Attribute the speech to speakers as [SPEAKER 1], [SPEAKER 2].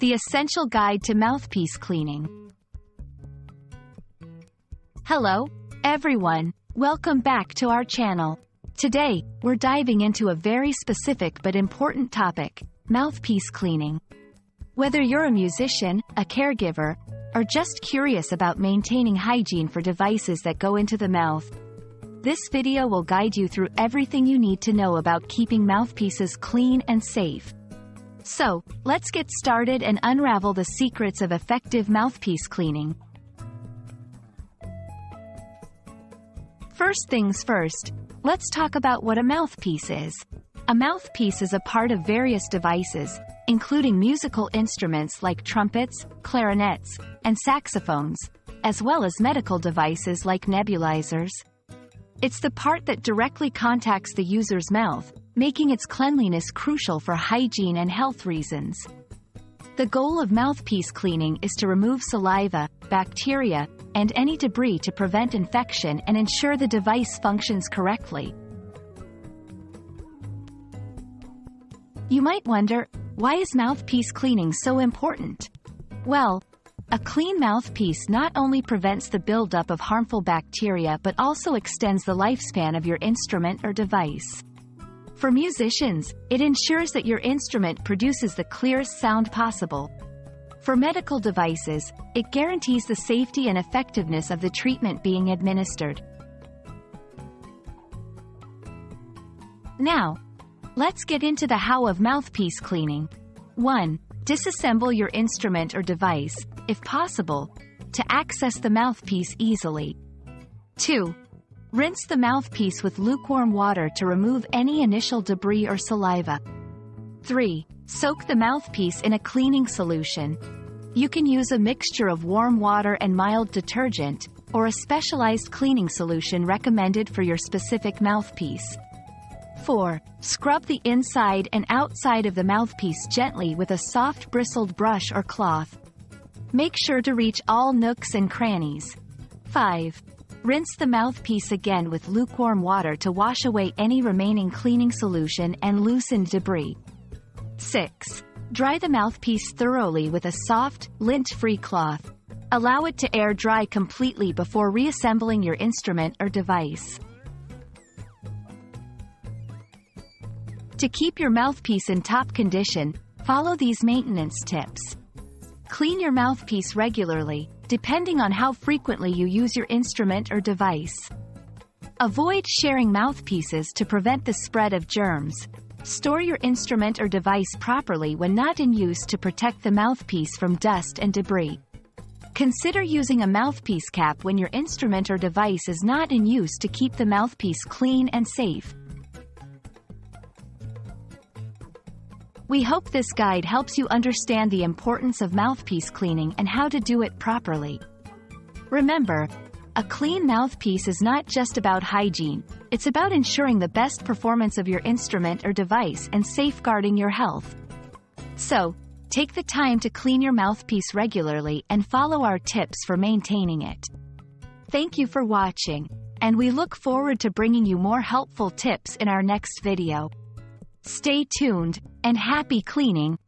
[SPEAKER 1] The Essential Guide to Mouthpiece Cleaning. Hello, everyone. Welcome back to our channel. Today, we're diving into a very specific but important topic, mouthpiece cleaning. Whether you're a musician, a caregiver, or just curious about maintaining hygiene for devices that go into the mouth, this video will guide you through everything you need to know about keeping mouthpieces clean and safe. So, let's get started and unravel the secrets of effective mouthpiece cleaning. First things first, let's talk about what a mouthpiece is. A mouthpiece is a part of various devices, including musical instruments like trumpets, clarinets, and saxophones, as well as medical devices like nebulizers. It's the part that directly contacts the user's mouth, making its cleanliness crucial for hygiene and health reasons. The goal of mouthpiece cleaning is to remove saliva, bacteria, and any debris to prevent infection and ensure the device functions correctly. You might wonder, why is mouthpiece cleaning so important? Well, a clean mouthpiece not only prevents the buildup of harmful bacteria but also extends the lifespan of your instrument or device. For musicians, it ensures that your instrument produces the clearest sound possible. For medical devices, it guarantees the safety and effectiveness of the treatment being administered. Now, let's get into the how of mouthpiece cleaning. 1. Disassemble your instrument or device, if possible, to access the mouthpiece easily. 2. Rinse the mouthpiece with lukewarm water to remove any initial debris or saliva. 3. Soak the mouthpiece in a cleaning solution. You can use a mixture of warm water and mild detergent, or a specialized cleaning solution recommended for your specific mouthpiece. 4. Scrub the inside and outside of the mouthpiece gently with a soft bristled brush or cloth. Make sure to reach all nooks and crannies. 5. Rinse the mouthpiece again with lukewarm water to wash away any remaining cleaning solution and loosened debris. 6. Dry the mouthpiece thoroughly with a soft, lint-free cloth. Allow it to air dry completely before reassembling your instrument or device. To keep your mouthpiece in top condition, follow these maintenance tips. Clean your mouthpiece regularly, depending on how frequently you use your instrument or device. Avoid sharing mouthpieces to prevent the spread of germs. Store your instrument or device properly when not in use to protect the mouthpiece from dust and debris. Consider using a mouthpiece cap when your instrument or device is not in use to keep the mouthpiece clean and safe. We hope this guide helps you understand the importance of mouthpiece cleaning and how to do it properly. Remember, a clean mouthpiece is not just about hygiene, it's about ensuring the best performance of your instrument or device and safeguarding your health. So, take the time to clean your mouthpiece regularly and follow our tips for maintaining it. Thank you for watching, and we look forward to bringing you more helpful tips in our next video. Stay tuned, and happy cleaning!